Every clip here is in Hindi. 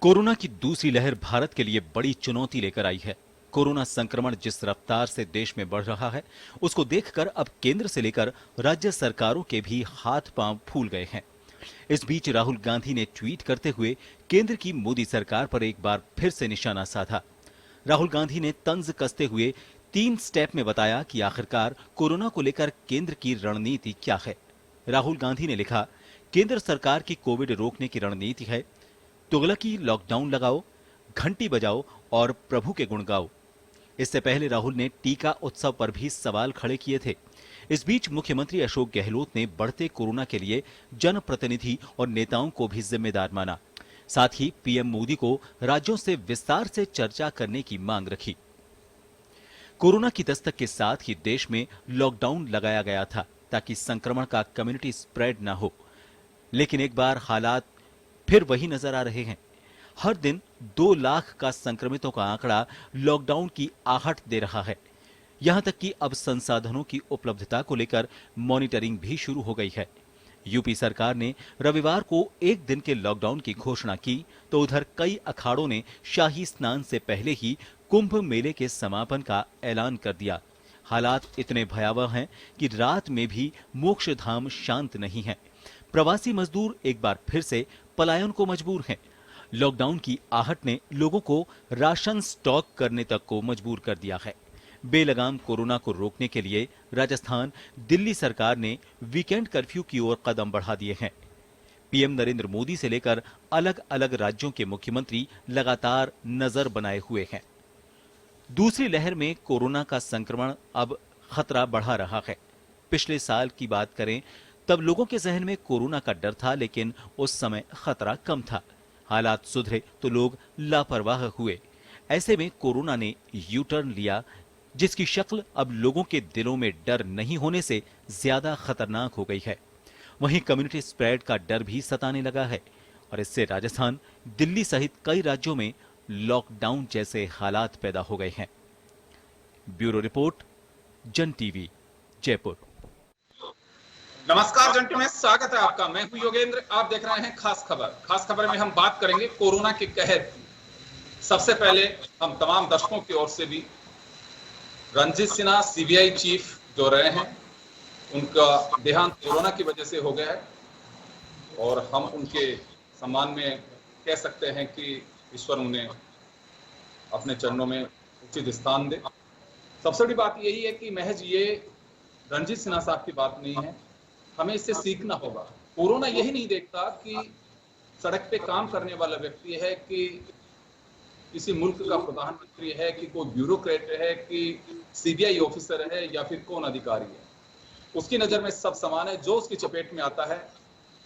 कोरोना की दूसरी लहर भारत के लिए बड़ी चुनौती लेकर आई है। कोरोना संक्रमण जिस रफ्तार से देश में बढ़ रहा है, उसको देखकर अब केंद्र से लेकर राज्य सरकारों के भी हाथ पांव फूल गए हैं। इस बीच राहुल गांधी ने ट्वीट करते हुए केंद्र की मोदी सरकार पर एक बार फिर से निशाना साधा। राहुल गांधी ने तंज कसते हुए 3 स्टेप में बताया कि आखिरकार कोरोना को लेकर केंद्र की रणनीति क्या है। राहुल गांधी ने लिखा, केंद्र सरकार की कोविड रोकने की रणनीति है तुगलकी लॉकडाउन लगाओ, घंटी बजाओ और प्रभु के गुण गाओ। इससे पहले राहुल ने टीका उत्सव पर भी सवाल खड़े किए थे। इस बीच मुख्यमंत्री अशोक गहलोत ने बढ़ते कोरोना के लिए जनप्रतिनिधि और नेताओं को भी जिम्मेदार माना। साथ ही पीएम मोदी को राज्यों से विस्तार से चर्चा करने की मांग रखी। कोरोना की दस्तक के साथ ही देश में लॉकडाउन लगाया गया था ताकि संक्रमण का कम्युनिटी स्प्रेड न हो, लेकिन एक बार हालात फिर वही नजर आ रहे हैं। हर दिन 2 लाख का संक्रमितों का आंकड़ा लॉकडाउन की आहट दे रहा है। यहां तक कि अब संसाधनों की उपलब्धता को लेकर मॉनिटरिंग भी शुरू हो गई है। यूपी सरकार ने रविवार को 1 दिन के लॉकडाउन की घोषणा की, तो उधर कई अखाड़ों ने शाही स्नान से पहले ही कुंभ मेले के समापन का ऐलान कर दिया। हालात इतने भयावह हैं कि रात में भी मोक्षधाम शांत नहीं है। प्रवासी मजदूर एक बार फिर से पलायन को मजबूर हैं। लॉकडाउन की आहट ने लोगों को राशन स्टॉक करने तक को मजबूर कर दिया है। बेलगाम कोरोना को रोकने के लिए राजस्थान, दिल्ली सरकार ने वीकेंड कर्फ्यू की ओर कदम बढ़ा दिए हैं। पीएम नरेंद्र मोदी से लेकर अलग अलग राज्यों के मुख्यमंत्री लगातार नजर बनाए हुए हैं। दूसरी लहर में कोरोना का संक्रमण अब खतरा बढ़ा रहा है। पिछले साल की बात करें तब लोगों के जहन में कोरोना का डर था, लेकिन उस समय खतरा कम था। हालात सुधरे तो लोग लापरवाह हुए। ऐसे में कोरोना ने यू टर्न लिया, जिसकी शक्ल अब लोगों के दिलों में डर नहीं होने से ज्यादा खतरनाक हो गई है। वहीं कम्युनिटी स्प्रेड का डर भी सताने लगा है और इससे राजस्थान, दिल्ली सहित कई राज्यों में लॉकडाउन जैसे हालात पैदा हो गए हैं। ब्यूरो रिपोर्ट, जन टीवी, जयपुर। नमस्कार जन टीवी में स्वागत है आपका। मैं हूं योगेंद्र, आप देख रहे हैं खास खबर। खास खबर में हम बात करेंगे कोरोना के कहर की। सबसे पहले हम तमाम दर्शकों की ओर से भी रणजीत सिन्हा सीबीआई चीफ जो रहे हैं, उनका देहांत कोरोना की वजह से हो गया है और हम उनके सम्मान में कह सकते हैं कि ईश्वर उन्हें अपने चरणों में उचित स्थान दे। सबसे बड़ी बात यही है कि महज ये रणजीत सिन्हा साहब की बात नहीं है, हमें इससे सीखना होगा। कोरोना यही नहीं देखता कि सड़क पे काम करने वाला व्यक्ति है, कि किसी मुल्क का प्रधानमंत्री है, कि कोई ब्यूरोक्रेट है, कि सीबीआई ऑफिसर है या फिर कौन अधिकारी है। उसकी नजर में सब समान है। जो उसकी चपेट में आता है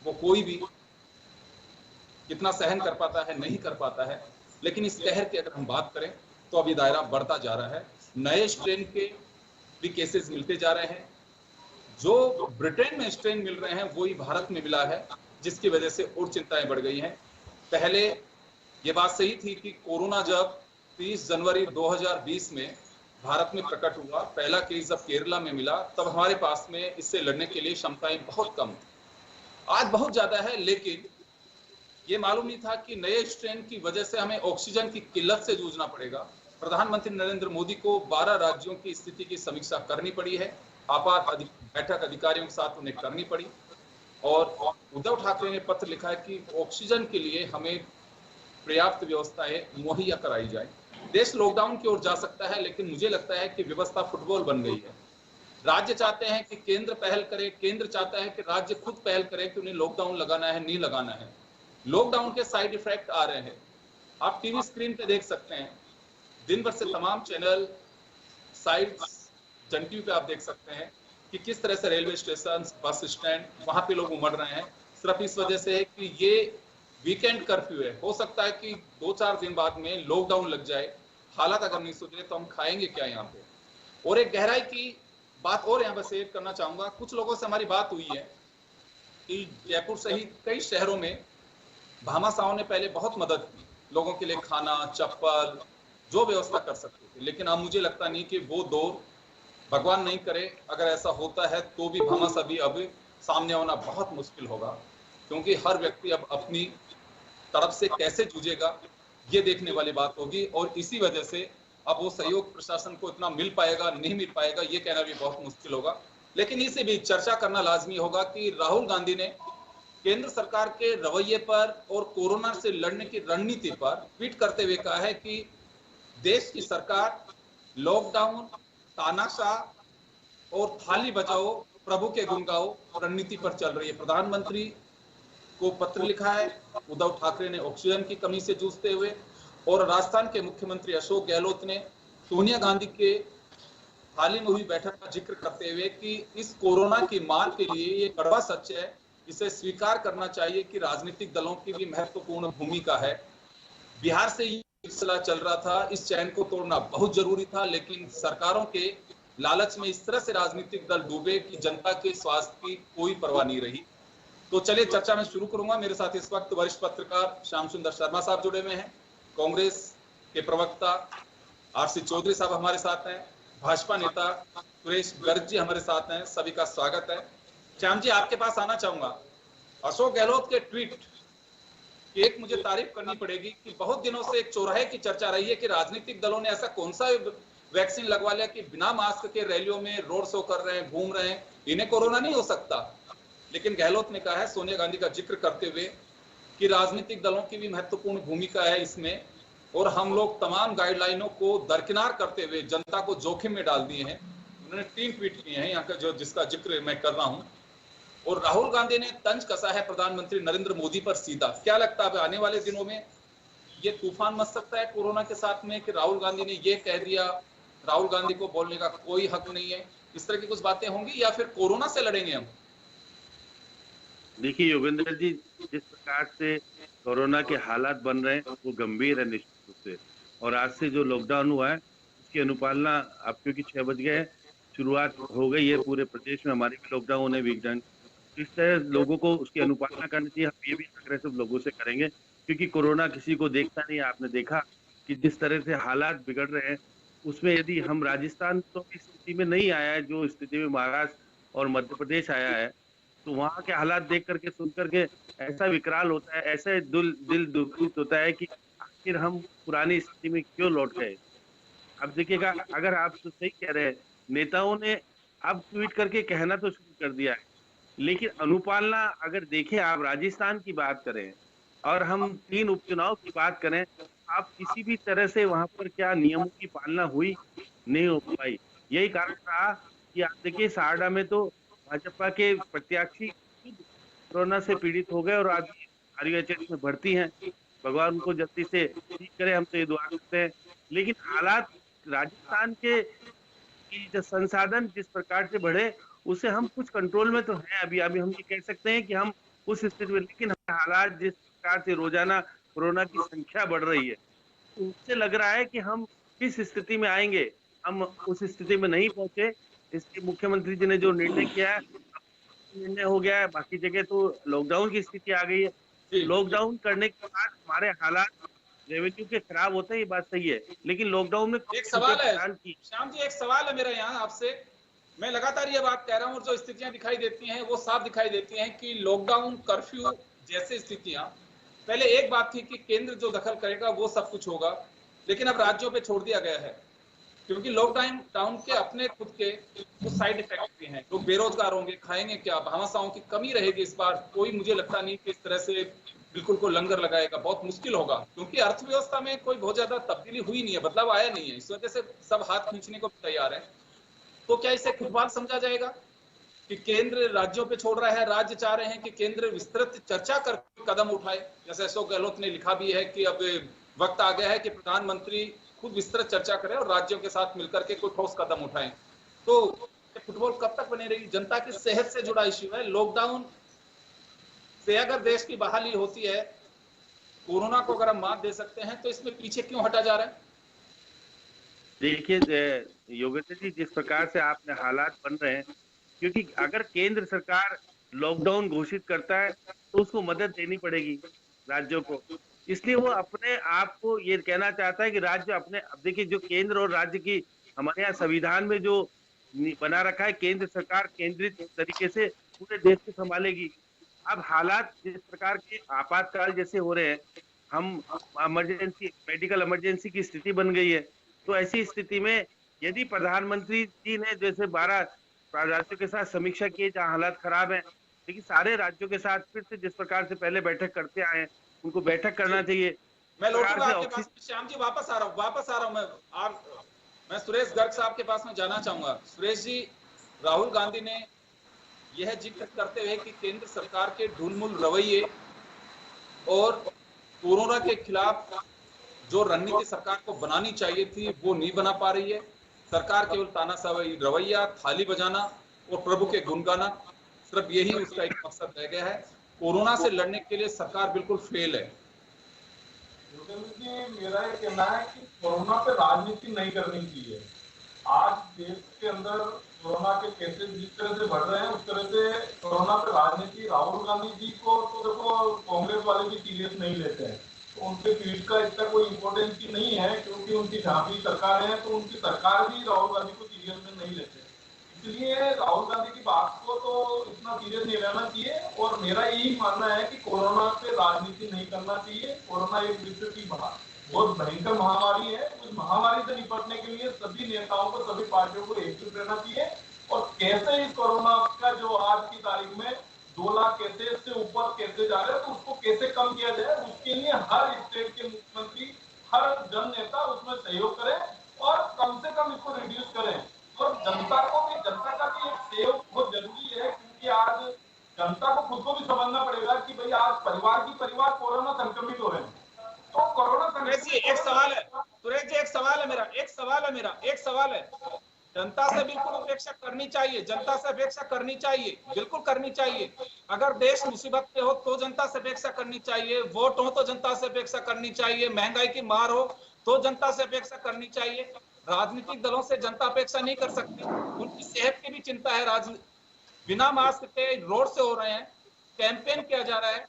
वो कोई भी कितना सहन कर पाता है, नहीं कर पाता है। लेकिन इस कहर की अगर हम बात करें तो अभी दायरा बढ़ता जा रहा है। नए स्ट्रेन के भी केसेस मिलते जा रहे हैं। जो ब्रिटेन में स्ट्रेन मिल रहे हैं वही भारत में मिला है, जिसकी वजह से और चिंताएं बढ़ गई हैं। पहले ये बात सही थी कि कोरोना जब 30 जनवरी 2020 में भारत में प्रकट हुआ, पहला केस जब केरला में मिला, तब हमारे पास में इससे लड़ने के लिए क्षमताएं बहुत कम थी। आज बहुत ज्यादा है, लेकिन ये मालूम नहीं था कि नए स्ट्रेन की वजह से हमें ऑक्सीजन की किल्लत से जूझना पड़ेगा। प्रधानमंत्री नरेंद्र मोदी को 12 राज्यों की स्थिति की समीक्षा करनी पड़ी है। आपात बैठक अधिकारियों के साथ उन्हें करनी पड़ी और उद्धव ठाकरे ने पत्र लिखा है कि ऑक्सीजन के लिए हमें पर्याप्त व्यवस्थाएं मुहैया कराई जाए। देश लॉकडाउन की ओर जा सकता है, लेकिन मुझे लगता है कि व्यवस्था फुटबॉल बन गई है। राज्य चाहते हैं कि केंद्र पहल करे, केंद्र चाहता है कि राज्य खुद पहल करे कि उन्हें लॉकडाउन लगाना है, नहीं लगाना है। लॉकडाउन के साइड इफेक्ट आ रहे हैं, आप टीवी स्क्रीन पे देख सकते हैं। दिन भर से तमाम चैनल साइट्स जन टीवी पे आप देख सकते हैं कि किस तरह से रेलवे स्टेशन, बस स्टैंड, वहां पे लोग उमड़ रहे हैं। सिर्फ इस वजह से है कि ये वीकेंड कर्फ्यू है। हो सकता है कि 2-4 दिन बाद में लॉकडाउन लग जाए। हालात अगर नहीं सुधरे तो हम खाएंगे क्या यहाँ पे। और एक गहराई की बात और यहाँ पर शेयर करना चाहूंगा। कुछ लोगों से हमारी बात हुई है कि जयपुर सहित कई शहरों में भामाशाहों ने पहले बहुत मदद की, लोगों के लिए खाना, चप्पल, जो व्यवस्था कर सकते थे। लेकिन अब मुझे लगता नहीं कि वो दौर, भगवान नहीं करे अगर ऐसा होता है तो भी भामाशाह भी अब सामने आना बहुत मुश्किल होगा, क्योंकि हर व्यक्ति अब अपनी तरफ से कैसे जूझेगा, ये देखने वाली बात होगी। और इसी वजह से अब वो सहयोग प्रशासन को इतना मिल पाएगा नहीं मिल पाएगा, ये कहना भी बहुत मुश्किल होगा। लेकिन इसे भी चर्चा करना लाजमी होगा कि राहुल गांधी ने केंद्र सरकार के रवैये पर और कोरोना से लड़ने की रणनीति पर ट्वीट करते हुए कहा है कि देश की सरकार लॉकडाउन, तानाशाह और थाली बजाओ प्रभु के गुण गाओ रणनीति पर चल रही है। प्रधानमंत्री को पत्र लिखा है उद्धव ठाकरे ने ऑक्सीजन की कमी से जूझते हुए, और राजस्थान के मुख्यमंत्री अशोक गहलोत ने सोनिया गांधी के हाल ही में हुई बैठक का जिक्र करते हुए कि इस कोरोना की मार के लिए ये कड़वा सच है, इसे स्वीकार करना चाहिए कि राजनीतिक दलों की भी महत्वपूर्ण भूमिका है। बिहार से ये सिलसिला चल रहा था, इस चैन को तोड़ना बहुत जरूरी था, लेकिन सरकारों के लालच में इस तरह से राजनीतिक दल डूबे कि जनता के स्वास्थ्य की कोई परवाह नहीं रही। तो चलिए चर्चा में शुरू करूंगा। मेरे साथ इस वक्त वरिष्ठ पत्रकार श्याम सुंदर शर्मा साहब जुड़े हुए हैं, कांग्रेस के प्रवक्ता आरसी चौधरी साहब हमारे साथ हैं, भाजपा नेता सुरेश गर्ग जी हमारे साथ हैं। सभी का स्वागत है। श्याम जी, आपके पास आना चाहूंगा। अशोक गहलोत के ट्वीट की एक मुझे तारीफ करनी पड़ेगी कि बहुत दिनों से एक चौराहे की चर्चा रही है कि राजनीतिक दलों ने ऐसा कौन सा वैक्सीन लगवा लिया कि बिना मास्क के रैलियों में रोड शो कर रहे हैं, घूम रहे हैं, इन्हें कोरोना नहीं हो सकता। लेकिन गहलोत ने कहा है सोनिया गांधी का जिक्र करते हुए कि राजनीतिक दलों की भी महत्वपूर्ण भूमिका है इसमें, और हम लोग तमाम गाइडलाइनों को दरकिनार करते हुए जनता को जोखिम में डाल दिए हैं। उन्होंने 3 ट्वीट किए हैं यहाँ का जो जिसका जिक्र मैं कर रहा हूं। और राहुल गांधी ने तंज कसा है प्रधानमंत्री नरेंद्र मोदी पर सीधा। क्या लगता है आने वाले दिनों में ये तूफान मच सकता है कोरोना के साथ में कि राहुल गांधी ने ये कह दिया, राहुल गांधी को बोलने का कोई हक नहीं है, इस तरह की कुछ बातें होंगी, या फिर कोरोना से लड़ेंगे हम? देखिए योगेंद्र जी, जिस प्रकार से कोरोना के हालात बन रहे हैं वो गंभीर है निश्चित रूप से। और आज से जो लॉकडाउन हुआ है उसकी अनुपालना अब क्योंकि 6 बज गए हैं, शुरुआत हो गई है पूरे प्रदेश में, हमारे भी लॉकडाउन होने वीकडन। इस तरह लोगों को उसकी अनुपालना करनी चाहिए। हम ये भी आग्रह सब लोगों से करेंगे क्योंकि कोरोना किसी को देखता नहीं है। आपने देखा कि जिस तरह से हालात बिगड़ रहे हैं उसमें यदि हम राजस्थान तो इस स्थिति में नहीं आया है जो स्थिति में महाराष्ट्र और मध्य प्रदेश आया है, तो वहां के हालात देख करके सुन करके ऐसा विकराल होता है, ऐसे दिल दुखित होता है कि आखिर हम पुरानी स्थिति में क्यों लौट गए। अब देखिएगा, अगर आप तो सही कह रहे हैं, नेताओं ने अब ट्वीट करके कहना तो शुरू कर दिया है, लेकिन अनुपालना अगर देखें, आप राजस्थान की बात करें और हम 3 उपचुनाव की बात करें, आप किसी भी तरह से वहां पर क्या नियमों की पालना हुई नहीं हो पाई। यही कारण रहा कि आप देखिए सारडा में तो भाजपा के प्रत्याशी कोरोना से पीड़ित हो गए और आज आरयूएचएस में भर्ती हैं। भगवान उनको जल्दी से ठीक करे, हम तो ये दुआ करते हैं। लेकिन हालात राजस्थान के की जो संसाधन जिस प्रकार से बढ़े उसे हम कुछ कंट्रोल में तो हैं। अभी अभी हम ये कह सकते हैं कि हम उस स्थिति में, लेकिन हालात जिस प्रकार से रोजाना कोरोना की संख्या बढ़ रही है उससे लग रहा है कि हम किस स्थिति में आएंगे, हम उस स्थिति में नहीं पहुंचे। इसलिए मुख्यमंत्री जी ने जो निर्णय किया है, निर्णय हो गया है, बाकी जगह तो लॉकडाउन की स्थिति आ गई है। लॉकडाउन करने के बाद हमारे हालात रेवेन्यू के खराब होते हैं, ये बात सही है, लेकिन लॉकडाउन में एक सवाल है श्याम जी, एक सवाल है मेरा यहाँ आपसे। मैं लगातार ये बात कह रहा हूँ और जो स्थितियां दिखाई देती हैं वो साफ दिखाई देती हैं कि लॉकडाउन, कर्फ्यू जैसे स्थितियां, पहले एक बात थी कि केंद्र जो दखल करेगा वो सब कुछ होगा, लेकिन अब राज्यों पे छोड़ दिया गया है क्योंकि लॉकडाउन के अपने खुद के कुछ साइड इफेक्ट भी हैं। लोग बेरोजगार होंगे, खाएंगे क्या, भामाशाहों की कमी रहेगी इस बार। कोई मुझे लगता नहीं कि इस तरह से बिल्कुल को लंगर लगाएगा, बहुत मुश्किल होगा क्योंकि अर्थव्यवस्था में कोई बहुत ज्यादा तब्दीली हुई नहीं है, बदलाव आया नहीं है, इस वजह से सब हाथ खींचने को तैयार है। तो क्या इसे खुदबात समझा जाएगा कि केंद्र राज्यों पे छोड़ रहा है, राज्य चाह रहे हैं कि केंद्र विस्तृत चर्चा कर कदम उठाए? जैसे अशोक गहलोत ने लिखा भी है कि अब वक्त आ गया है कि प्रधानमंत्री खुद विस्तृत चर्चा करें और राज्यों के साथ मिलकर के कोई ठोस कदम उठाएं। तो फुटबॉल कब तक बनी रहेगी? जनता की सेहत से जुड़ा इश्यू है। लॉकडाउन से अगर देश की बहाली होती है, कोरोना को अगर हम मात दे सकते हैं, तो इसमें पीछे क्यों हटा जा रहा है? देखिए योगेंद्र जी, जिस प्रकार से आपने हालात बन रहे हैं, क्योंकि अगर केंद्र सरकार लॉकडाउन घोषित करता है तो उसको मदद देनी पड़ेगी राज्यों को, इसलिए वो अपने आप को ये कहना चाहता है कि राज्य अपने, अब देखिए जो केंद्र और राज्य की हमारे यहाँ संविधान में जो बना रखा है, केंद्र सरकार केंद्रित तरीके से पूरे देश को संभालेगी। अब हालात जिस प्रकार के आपातकाल जैसे हो रहे हैं, हम इमरजेंसी मेडिकल इमरजेंसी की स्थिति बन गई है। तो ऐसी स्थिति में यदि प्रधानमंत्री जी ने जैसे 12 राज्यों के साथ समीक्षा की जहां हालात खराब है, लेकिन सारे राज्यों के साथ फिर से जिस प्रकार से पहले बैठक करते आए हैं उनको बैठक करना चाहिए। मैं इस प्रकार लौटूंगा से आपके पास ऑक्सीजन में, श्याम जी वापस आ रहा हूं मैं। आप मैं सुरेश गर्ग साहब के पास में जाना चाहूंगा। सुरेश जी, राहुल गांधी ने यह जिक्र करते हुए कि केंद्र सरकार के ढुलमुल रवैये और कोरोना के खिलाफ जो रणनीति सरकार को बनानी चाहिए थी वो नहीं बना पा रही है। सरकार केवल तानाशाही रवैया, थाली बजाना और प्रभु के गुण गाना, सिर्फ यही उसका एक मकसद रह गया है। कोरोना से लड़ने के लिए सरकार बिल्कुल फेल है। योगेंद्र जी, मेरा ये कहना है कि कोरोना पे राजनीति नहीं करनी चाहिए। आज देश के अंदर कोरोना के केसेस जिस तरह से बढ़ रहे हैं, उस तरह से कोरोना पे राजनीति, राहुल गांधी जी को तो देखो कांग्रेस वाले भी सीरियस नहीं लेते हैं, तो उनके ट्वीट का इतना कोई इम्पोर्टेंस ही नहीं है, क्योंकि उनकी जहाँ भी सरकार है तो उनकी सरकार भी राहुल गांधी को सीरियस में नहीं लेते। इसलिए राहुल गांधी की बात को तो इतना सीरियस नहीं लेना चाहिए। और मेरा यही मानना है कि कोरोना पे राजनीति नहीं करना चाहिए। कोरोना एक विश्व की बहुत भयंकर महामारी है। उस महामारी से निपटने के लिए सभी नेताओं को, सभी पार्टियों को एकजुट रहना चाहिए। और कैसे इस कोरोना का जो आज की तारीख में 2 लाख केसेस से ऊपर केसेस जा रहे हैं, तो उसको कैसे कम किया जाए, उसके लिए हर स्टेट के मुख्यमंत्री, हर जन नेता उसमें सहयोग करें और कम से कम इसको रिड्यूस करें। और जनता का भी एक सहयोग बहुत जरूरी है, क्योंकि आज जनता को खुद को भी समझना पड़ेगा कि भाई आज परिवार कोरोना संक्रमित हो रहे हैं। तो कोरोना सुरेश जी, एक सवाल है। सुरेश जी, एक सवाल है। जनता से बिल्कुल अपेक्षा करनी चाहिए, जनता से अपेक्षा करनी चाहिए, बिल्कुल करनी चाहिए। अगर देश मुसीबत में हो तो जनता से अपेक्षा करनी चाहिए, वोट हो तो जनता से अपेक्षा करनी चाहिए, महंगाई की मार हो तो जनता से अपेक्षा करनी चाहिए। राजनीतिक दलों से जनता अपेक्षा नहीं कर सकती। उनकी सेहत की भी चिंता है। बिना मास्क के रोड से हो रहे हैं, कैंपेन किया जा रहा है।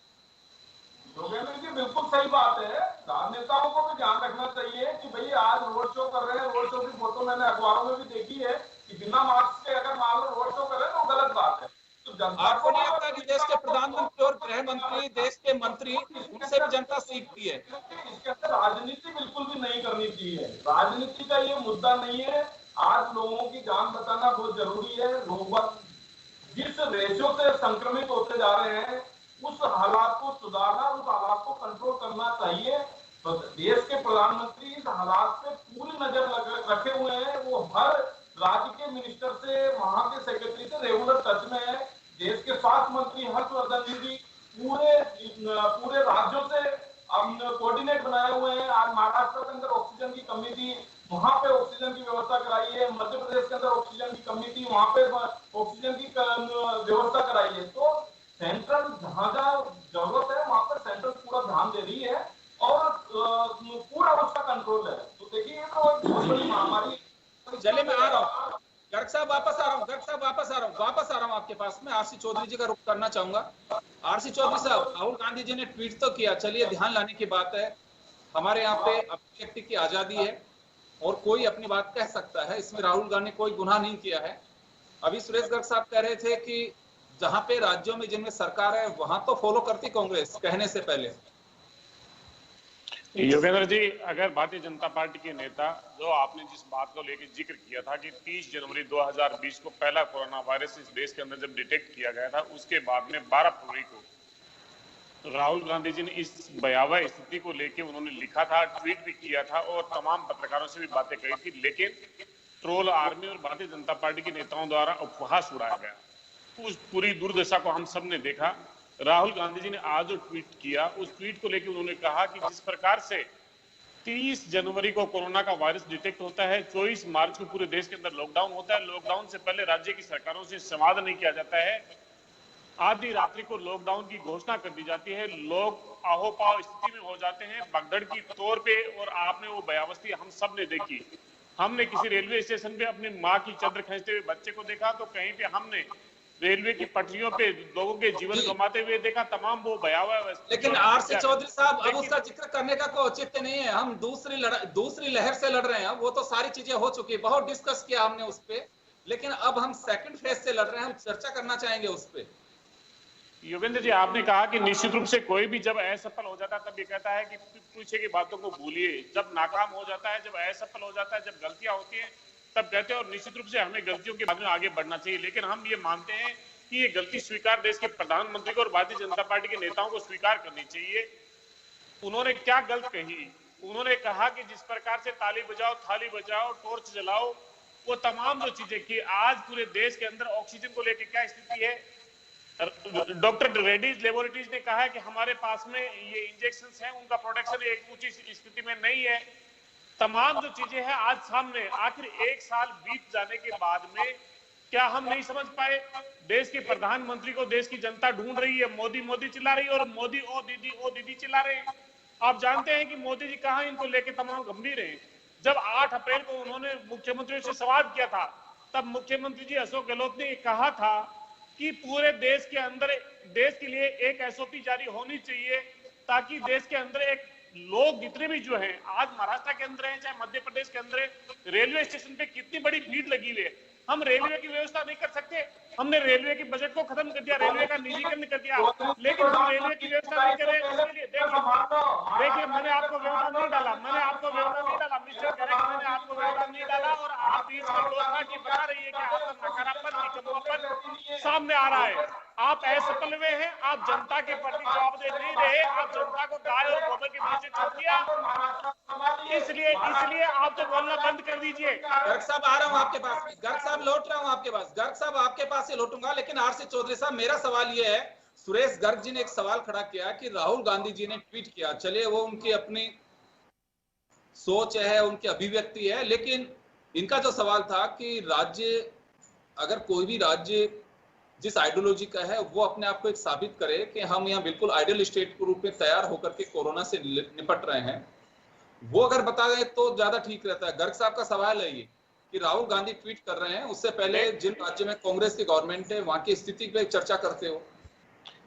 योगेंद्र जी, बिल्कुल सही बात है। राजनेताओं को भी ध्यान रखना चाहिए कि भाई आज रोड शो कर रहे हैं, रोड शो की फोटो मैंने अखबारों में भी देखी है कि बिना मास्क के अगर मान लो रोड शो कर रहे हैं तो गलत बात है। तो जनता आपको को नहीं लगता कि देश के प्रधानमंत्री और गृह मंत्री, देश के मंत्री, उनसे भी जनता सीखती है? इसके अंदर राजनीति बिल्कुल भी नहीं करनी चाहिए। राजनीति का ये मुद्दा नहीं है। आज लोगों की जान बचाना बहुत जरूरी है। लोग जिस रेशो से संक्रमित होते जा रहे हैं, उस हालात को सुधारना, उस हालात को कंट्रोल करना चाहिए। तो देश के प्रधानमंत्री इस हालात पे पूरी नजर रखे हुए हैं। वो हर राज्य के मिनिस्टर से, वहां के सेक्रेटरी से रेगुलर टच में है। देश के स्वास्थ्य मंत्री हर्षवर्धन जी पूरे राज्यों से कोऑर्डिनेट बनाए हुए हैं। आज महाराष्ट्र के अंदर ऑक्सीजन की कमी थी, वहां पे ऑक्सीजन की व्यवस्था कराई है। मध्य प्रदेश के अंदर ऑक्सीजन की कमी थी, वहां पे ऑक्सीजन की व्यवस्था कराई है। तो सेंट्रल जहां जहां जरूरत है वहां पर सेंट्रल पूरा ध्यान दे रही है और पूरा उसका कंट्रोल है। तो देखिए, ये तो एक बहुत बड़ी महामारी। चलिए, मैं आ रहा हूँ गर्ग साहब, वापस आ रहा हूँ आपके पास में। आरसी चौधरी जी का रुख करना चाहूंगा। आरसी चौधरी साहब, राहुल गांधी जी ने ट्वीट तो किया, चलिए ध्यान लाने की बात है। हमारे यहाँ पे अभिव्यक्ति की आजादी है और कोई अपनी बात कह सकता है, इसमें राहुल गांधी ने कोई गुनाह नहीं किया है। अभी सुरेश गर्ग साहब कह रहे थे कि जहां पे राज्यों में जिनमें सरकार है वहां तो फॉलो करती कांग्रेस कहने से पहले। योगेंद्र जी, अगर भारतीय जनता पार्टी के नेता, जो आपने जिस बात को लेकर जिक्र किया था कि 30 जनवरी 2020 को पहला कोरोना वायरस इस देश के अंदर जब डिटेक्ट किया गया था, उसके बाद में 12 फरवरी को राहुल गांधी जी ने इस भयावह स्थिति को लेकर उन्होंने लिखा था, ट्वीट भी किया था और तमाम पत्रकारों से भी बातें कही थी, लेकिन ट्रोल आर्मी और भारतीय जनता पार्टी के नेताओं द्वारा उपहास उड़ाया गया। उस पूरी दुर्दशा को हम सब ने देखा। राहुल गांधी जी ने आज जो ट्वीट किया, उस ट्वीट को लेकर उन्होंने कहा कि जिस प्रकार से 30 जनवरी को कोरोना का वायरस डिटेक्ट होता है, 24 मार्च को पूरे देश के अंदर लॉकडाउन होता है, लॉकडाउन से पहले राज्य की सरकारों से संवाद नहीं किया जाता है, आधी रात्रि को लॉकडाउन की घोषणा कर दी जाती है, लोग आहोपाव स्थिति में हो जाते हैं भगदड़ की तौर पे। और आपने वो भयावस्थी हम सब ने देखी। हमने किसी रेलवे स्टेशन पे अपनी माँ की चादर खींचते हुए बच्चे को देखा, तो कहीं पे हमने रेलवे की पटरियों पे लोगों के जीवन गंवाते हुए देखा। तमाम वो भयावह। लेकिन आरसी चौधरी साहब, अब उसका जिक्र करने का कोई औचित्य नहीं है। हम दूसरी लहर से लड़ रहे हैं। वो तो सारी चीजें हो चुकी है, बहुत डिस्कस किया हमने उस पर, लेकिन अब हम सेकंड फेज से लड़ रहे हैं। हम चर्चा करना चाहेंगे उस पर। योगेंद्र जी, आपने कहा कि निश्चित रूप से कोई भी जब असफल हो जाता है तब ये कहता है कि पीछे की बातों को भूलिए, जब नाकाम हो जाता है, जब असफल हो जाता है, जब गलतियां होती हैं तब कहते हैं, और निश्चित रूप से हमें गलतियों के बाद में आगे बढ़ना चाहिए। लेकिन हम ये मानते हैं कि ये गलती स्वीकार देश के प्रधानमंत्री को और भारतीय जनता पार्टी के नेताओं को स्वीकार करनी चाहिए। उन्होंने क्या गलत कही? उन्होंने कहा कि जिस प्रकार से ताली बजाओ, थाली बजाओ, टॉर्च जलाओ, वो तमाम जो चीजें की, आज पूरे देश के अंदर ऑक्सीजन को लेकर क्या स्थिति है। डॉक्टर रेड्डीज लेबोरेटरीज ने कहा है कि हमारे पास में ये इंजेक्शंस हैं, उनका प्रोडक्शन एक ऊंची स्थिति में नहीं है। तमाम जो चीजें हैं आज सामने, आखिर एक साल बीत जाने के बाद में क्या हम नहीं समझ पाए? देश के प्रधानमंत्री को देश की जनता ढूंढ रही है, मोदी मोदी चिल्ला रही है और मोदी ओ दीदी चिल्ला रहे हैं। आप जानते हैं कि मोदी जी कहां इनको लेके तमाम गंभीर हैं। जब 8 अप्रैल को उन्होंने मुख्यमंत्रियों से सवाल किया था, तब मुख्यमंत्री जी अशोक गहलोत ने कहा था कि पूरे देश के अंदर देश के लिए एक एसओपी जारी होनी चाहिए, ताकि देश के अंदर एक लोग जितने भी जो हैं, आज महाराष्ट्र के अंदर हैं, चाहे मध्य प्रदेश के अंदर है, रेलवे स्टेशन पे कितनी बड़ी भीड़ लगी हुई है। हम रेलवे की व्यवस्था नहीं कर सकते? हमने रेलवे के बजट को खत्म कर दिया, रेलवे का निजीकरण कर दिया, लेकिन हम रेलवे की व्यवस्था नहीं कर रहे। इसके लिए देखिए, मैंने आपको व्यवस्था नहीं डाला, मिस्टर मैंने आपको व्यवस्था नहीं डाला, और आप बीच में लोग की बता रही है कि आपका नकारापन, निकम्मापन सामने आ रहा है। आप असफल हुए हैं, आप जनता के प्रति जवाबदेह नहीं रहे, आप जनता को गाय और गोबर के बीच छोड़ दिया। इसलिए आप तो बोलना बंद कर दीजिए। गर्ग साहब आ रहा हूं आपके पास, गर्ग साहब लौट रहा हूं आपके पास, गर्ग साहब आपके पास से लौटूंगा। लेकिन आरसी चौधरी साहब, मेरा सवाल ये है, सुरेश गर्ग जी ने एक सवाल खड़ा किया कि राहुल गांधी जी ने ट्वीट किया, चलिए वो उनकी अपनी सोच है, उनकी अभिव्यक्ति है, लेकिन इनका जो सवाल था कि राज्य, अगर कोई भी राज्य जिस आइडियोलॉजी का है वो अपने आप को एक साबित करे कि हम यहाँ बिल्कुल आइडियल स्टेट के रूप में तैयार होकर के कोरोना से निपट रहे हैं, वो अगर बता दें तो ज्यादा ठीक रहता है। गर्ग साहब का सवाल है ये कि राहुल गांधी ट्वीट कर रहे हैं, उससे पहले जिन राज्यों में कांग्रेस की गवर्नमेंट है वहां की स्थिति पे चर्चा करते हो।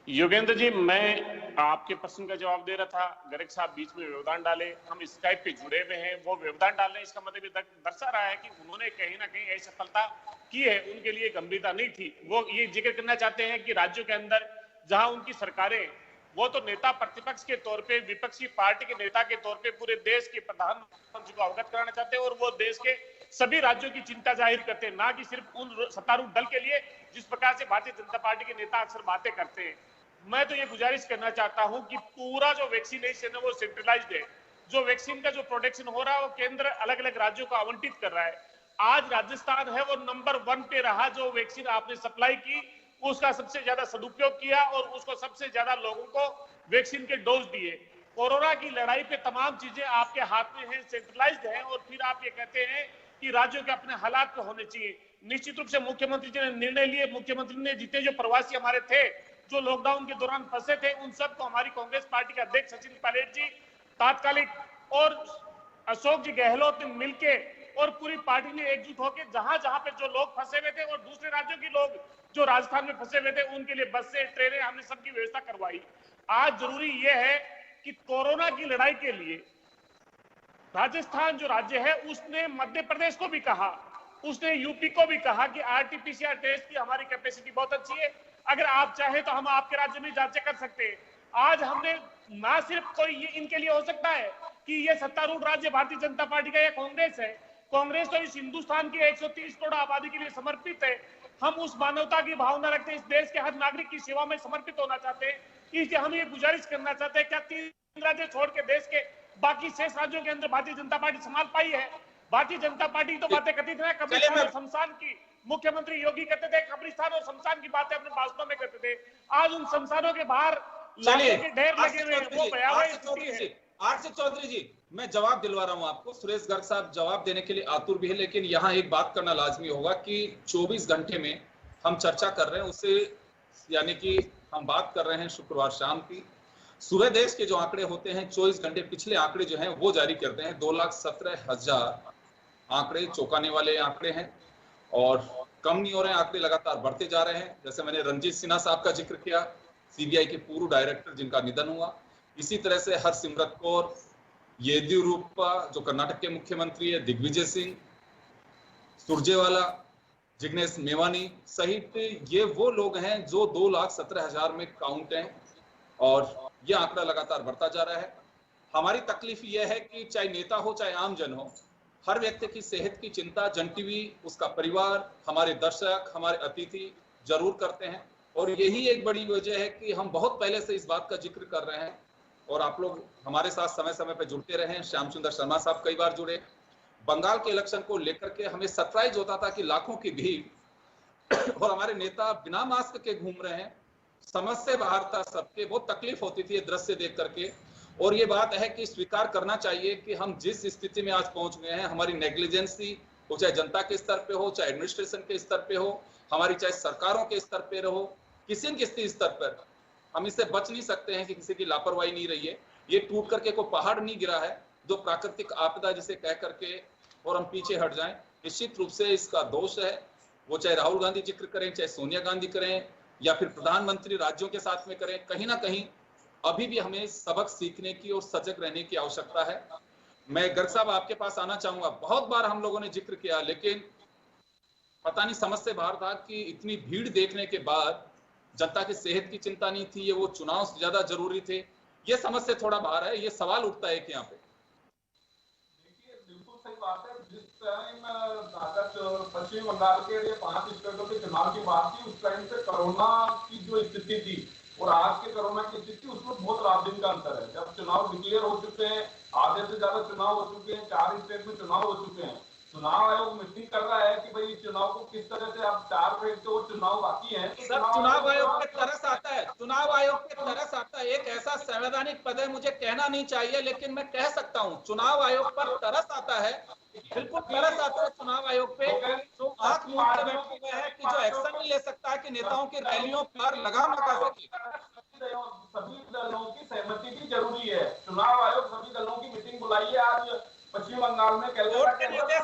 योगेंद्र जी, मैं आपके प्रश्न का जवाब दे रहा था, गर्ग साहब बीच में व्यवधान डाले, हम स्काइप पे जुड़े हुए हैं, वो व्यवधान डालने इसका मतलब ये दर्शा रहा है कि उन्होंने कहीं ना कहीं असफलता की है, उनके लिए गंभीरता नहीं थी। वो ये जिक्र करना चाहते हैं कि राज्यों के अंदर जहां उनकी सरकारें, वो तो नेता प्रतिपक्ष के तौर पे, विपक्षी पार्टी के नेता के तौर पे पूरे देश के प्रधानमंत्री को अवगत कराना चाहते हैं, और वो देश के सभी राज्यों की चिंता जाहिर करते हैं, ना कि सिर्फ उन सत्तारूढ़ दल के लिए जिस प्रकार से भारतीय जनता पार्टी के नेता अक्सर बातें करते हैं। मैं तो ये गुजारिश करना चाहता हूं कि पूरा जो वैक्सीनेशन है वो सेंट्रलाइज्ड है। जो वैक्सीन का जो प्रोडक्शन हो रहा है वो केंद्र अलग अलग राज्यों को आवंटित कर रहा है। आज राजस्थान है वो नंबर 1 पे रहा, जो वैक्सीन आपने सप्लाई की उसका सबसे ज्यादा सदुपयोग किया और उसको सबसे ज्यादा लोगों को वैक्सीन के डोज दिए। कोरोना की लड़ाई पे तमाम चीजें आपके हाथ में हैं, सेंट्रलाइज्ड हैं, और फिर आप ये कहते हैं कि राज्यों के अपने हालात पे होने चाहिए। निश्चित रूप से मुख्यमंत्री जी ने निर्णय लिए, मुख्यमंत्री ने जितने जो प्रवासी हमारे थे जो लॉकडाउन के दौरान फंसे थे, उन सबको हमारी कांग्रेस पार्टी के अध्यक्ष सचिन पायलट जी तात्कालिक और अशोक जी गहलोत ने मिलके और पूरी पार्टी ने एकजुट होकर जहां जहां पे जो लोग फंसे हुए थे और दूसरे राज्यों के लोग जो राजस्थान में फंसे हुए थे उनके लिए बसें, ट्रेनें, हमने सबकी व्यवस्था करवाई। आज जरूरी यह है कि कोरोना की लड़ाई के लिए राजस्थान जो राज्य है उसने मध्य प्रदेश को भी कहा, उसने यूपी को भी कहा कि आरटीपीसीआर टेस्ट की हमारी कैपेसिटी बहुत अच्छी है, अगर आप चाहें तो हम आपके राज्य में जांचें कर सकते हैं। आज हमने ना सिर्फ कोई ये इनके लिए हो सकता है कि ये सत्तारूढ़ राज्य भारतीय जनता पार्टी का या कांग्रेस है, कांग्रेस तो इस हिंदुस्तान की 130 करोड़ आबादी के लिए समर्पित है। हम उस मानवता की भावना रखते हैं, इस देश के हर नागरिक की सेवा में समर्पित होना चाहते हैं। इसलिए हम ये गुजारिश करना चाहते हैं, क्या 3 राज्य छोड़ के देश के बाकी शेष राज्यों के अंदर भारतीय जनता पार्टी संभाल पाई है? भारतीय जनता पार्टी तो बातें करती थी ना, कब्रिस्तान और शमशान की, मुख्यमंत्री योगी कहते थे कब्रिस्तान और शमशान की बातें अपने भाषणों में करते थे। आज उन शमशानों के बाहर लाशों के ढेर लगे हुए हैं, वो भयावह स्थिति है। आरसी चौधरी जी, मैं जवाब दिलवा रहा हूं आपको। सुरेश गर्ग साहब जवाब देने के लिए आतुर भी है, लेकिन यहाँ एक बात करना लाजमी होगा कि 24 घंटे में हम चर्चा कर रहे हैं उससे, यानी कि हम बात कर रहे हैं शुक्रवार शाम की। सुबह देश के जो आंकड़े होते हैं 24 घंटे पिछले आंकड़े जो हैं वो जारी करते हैं। 2,17,000 आंकड़े चौंकाने वाले आंकड़े हैं और कम नहीं हो रहे हैं, आंकड़े लगातार बढ़ते जा रहे हैं। जैसे मैंने रणजीत सिन्हा साहब का जिक्र किया, सीबीआई के पूर्व डायरेक्टर जिनका निधन हुआ, इसी तरह से हरसिमरत कौर, येदियुरप्पा जो कर्नाटक के मुख्यमंत्री है, दिग्विजय सिंह, सुरजेवाला, जिग्नेश मेवानी सहित ये वो लोग हैं जो 2,17,000 में काउंट हैं और ये आंकड़ा लगातार बढ़ता जा रहा है। हमारी तकलीफ यह है कि चाहे नेता हो चाहे आम जन हो, हर व्यक्ति की सेहत की चिंता जन टीवी, उसका परिवार, हमारे दर्शक, हमारे अतिथि जरूर करते हैं और यही एक बड़ी वजह है कि हम बहुत पहले से इस बात का जिक्र कर रहे हैं और आप लोग हमारे साथ समय समय पर जुड़ते रहे। श्याम सुंदर शर्मा साहब कई बार जुड़े। बंगाल के इलेक्शन को लेकर के हमें सरप्राइज होता था कि लाखों की भीड़ और हमारे नेता बिना मास्क के घूम रहे हैं, समझ से बाहर था सबके, बहुत तकलीफ होती थी ये दृश्य देख करके। और ये बात है कि स्वीकार करना चाहिए कि हम जिस स्थिति में आज पहुंच गए हैं, हमारी नेग्लिजेंसी हो, चाहे जनता के स्तर पे हो, चाहे एडमिनिस्ट्रेशन के स्तर पे हो, हमारी चाहे सरकारों के स्तर पे रहो, किसी न किसी स्तर पर हम इससे बच नहीं सकते हैं कि किसी की लापरवाही नहीं रही है। ये टूट करके कोई पहाड़ नहीं गिरा है जो प्राकृतिक आपदा जिसे कह करके और हम पीछे हट जाएं। निश्चित रूप से इसका दोष है, वो चाहे राहुल गांधी जिक्र करें, चाहे सोनिया गांधी करें या फिर प्रधानमंत्री राज्यों के साथ में करें, कहीं ना कहीं अभी भी हमें सबक सीखने की और सजग रहने की आवश्यकता है। मैं गर्ग साहब आपके पास आना चाहूंगा। बहुत बार हम लोगों ने जिक्र किया, लेकिन पता नहीं समझ से बाहर था कि इतनी भीड़ देखने के बाद जनता की सेहत की चिंता नहीं थी, ये वो चुनाव से ज्यादा जरूरी थे, ये समझ से थोड़ा बाहर है। ये सवाल उठता है कि यहाँ पे देखिए बिल्कुल सही बात है। जिस टाइम अगर पश्चिम बंगाल के लिए 5 स्टेटों के चुनाव की बात थी, उस टाइम से कोरोना की जो स्थिति थी और आज के कोरोना की स्थिति, उसमें बहुत रात दिन का अंतर है। जब चुनाव डिक्लेयर हो चुके हैं, आधे से ज्यादा चुनाव हो चुके हैं, 4 स्टेट में चुनाव हो चुके हैं, चुनाव आयोग मीटिंग कर रहा है कि भाई चुनाव को किस तरह से, अब 4 फेज तो चुनाव बाकी है। सर, चुनाव आयोग पे तरस आता है, चुनाव आयोग पे तरस आता है। एक ऐसा संवैधानिक पद है, मुझे कहना नहीं चाहिए लेकिन मैं कह सकता हूँ, चुनाव आयोग पर तरस आता है, बिल्कुल तरस आता है चुनाव आयोग पे। तो आंख मूंद के बैठे हुए है कि जो एक्शन नहीं ले सकता है कि नेताओं की रैलियों पर लगाम लगा सके। सभी दलों की सहमति भी जरूरी है। चुनाव आयोग सभी दलों की मीटिंग बुलाई है आज पश्चिम बंगाल में। कोर्ट के निर्देश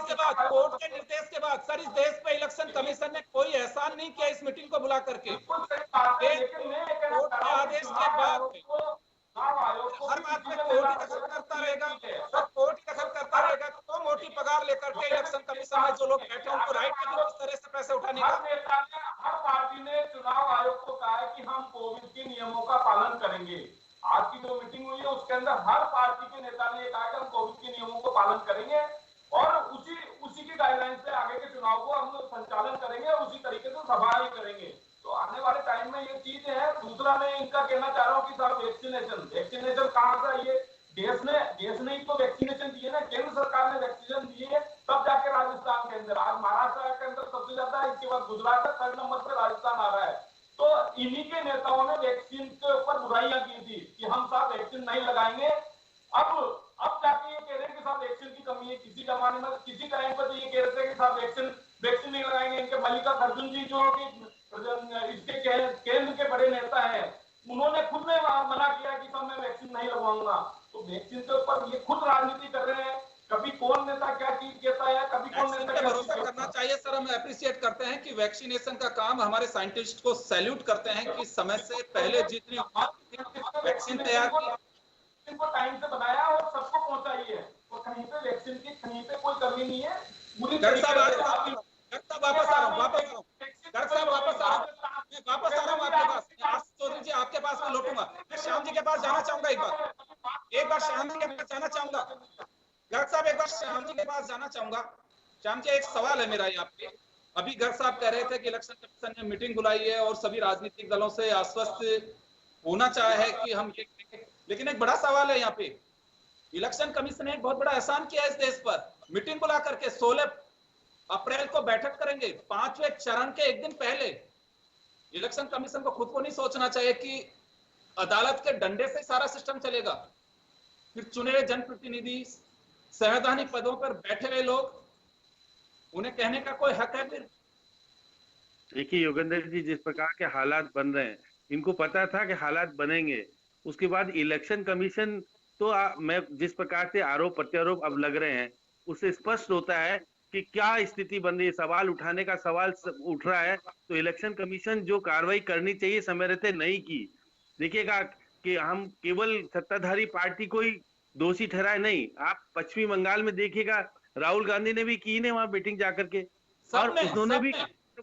के बाद सर, इस देश पे इलेक्शन कमीशन ने कोई एहसान नहीं किया इस मीटिंग को बुला करके। कोर्ट के आदेश के बाद हर बात में कोर्ट ही दखल करता रहेगा, सर कोर्ट ही दखल करता रहेगा तो मोटी पगार लेकर के इलेक्शन कमीशन में जो लोग बैठे उनको राइट है किस तरह से पैसे उठाने का। हर पार्टी ने चुनाव आयोग को कहा है कि हम कोविड के नियमों का पालन करेंगे। आज की जो मीटिंग हुई है उसके अंदर हर पार्टी के नेता ने कहा कि हम कोविड के नियमों को पालन करेंगे और उसी की गाइडलाइन से आगे के चुनाव को हम लोग संचालन करेंगे और उसी तरीके से सफाई करेंगे। तो आने वाले टाइम में ये चीज है। दूसरा मैं इनका कहना चाह रहा हूँ कि साहब वैक्सीनेशन कहाँ से आई है? देश ने ही तो वैक्सीनेशन दिए ना, केंद्र सरकार ने वैक्सीनेशन दिए है, तब जाके राजस्थान के अंदर, आज महाराष्ट्र के अंदर सबसे ज्यादा है, इसके बाद गुजरात है, 3rd नंबर पे राजस्थान आ रहा है। तो इन्हीं के नेताओं ने वैक्सीन के ऊपर बुराइयां की थी कि हम साहब वैक्सीन नहीं लगाएंगे। अब जाके ये कह रहे हैं कि साहब वैक्सीन की कमी है। किसी जमाने में किसी टाइम पर तो ये कह रहे थे कि साहब वैक्सीन नहीं लगाएंगे। इनके मल्लिकार्जुन जी जो इसके केंद्र के बड़े नेता हैं, उन्होंने खुद ने मना किया कि साहब मैं वैक्सीन नहीं लगवाऊंगा। तो वैक्सीन के ऊपर ये खुद राजनीति कर रहे हैं। कभी कौन नेता क्या चीज कहता है, कभी कौन नेता क्या भरोसा करना चाहिए। सर हम अप्रिशिएट करते हैं कि वैक्सीनेशन का काम, हमारे साइंटिस्ट को सैल्यूट करते हैं कि समय से पहले जितनी वैक्सीन तैयार की, को टाइम से बनाया और सबको पहुंचाई है। और कहीं पे वैक्सीन की कहीं पे कोई कमी नहीं है। पूरी वापस आ रहा हूँ आपके पास। चौधरी जी आपके पास में लौटूंगा। मैं श्याम जी के पास जाना चाहूंगा एक बार श्याम जी के पास जाना चाहूंगा। गर्ग साहब एक बार श्याम जी के पास जाना चाहूंगा। श्याम जी एक सवाल है मेरा यहाँ पे। अभी गर्ग साहब कह रहे थे कि इलेक्शन कमीशन ने मीटिंग बुलाई है और सभी राजनीतिक दलों से आश्वस्त होना चाहे है कि हम ये, लेकिन एक बड़ा सवाल है यहाँ पे। इलेक्शन कमीशन ने एक बहुत बड़ा एहसान किया इस देश पर। मीटिंग बुला करके 16 अप्रैल को बैठक करेंगे, 5वें चरण के एक दिन पहले। इलेक्शन कमीशन को खुद को नहीं सोचना चाहिए कि अदालत के डंडे से सारा सिस्टम चलेगा? फिर चुने हुए जनप्रतिनिधि, संवैधानिक पदों पर बैठे हुए लोग, उन्हें कहने का कोई हक है? फिर देखिए योगेंद्र जी, जिस प्रकार के हालात बन रहे हैं, इनको पता था कि हालात बनेंगे। उसके बाद इलेक्शन कमीशन तो मैं जिस प्रकार से आरोप प्रत्यारोप अब लग रहे हैं, उससे स्पष्ट होता है कि क्या स्थिति बन रही है। सवाल उठाने का सवाल उठ रहा है। तो इलेक्शन कमीशन जो कार्रवाई करनी चाहिए समय रहते नहीं की। देखिएगा कि हम केवल सत्ताधारी पार्टी को ही दोषी ठहराए नहीं। आप पश्चिमी बंगाल में देखिएगा, राहुल गांधी ने भी की ने वहां मीटिंग जाकर के, और उन्होंने भी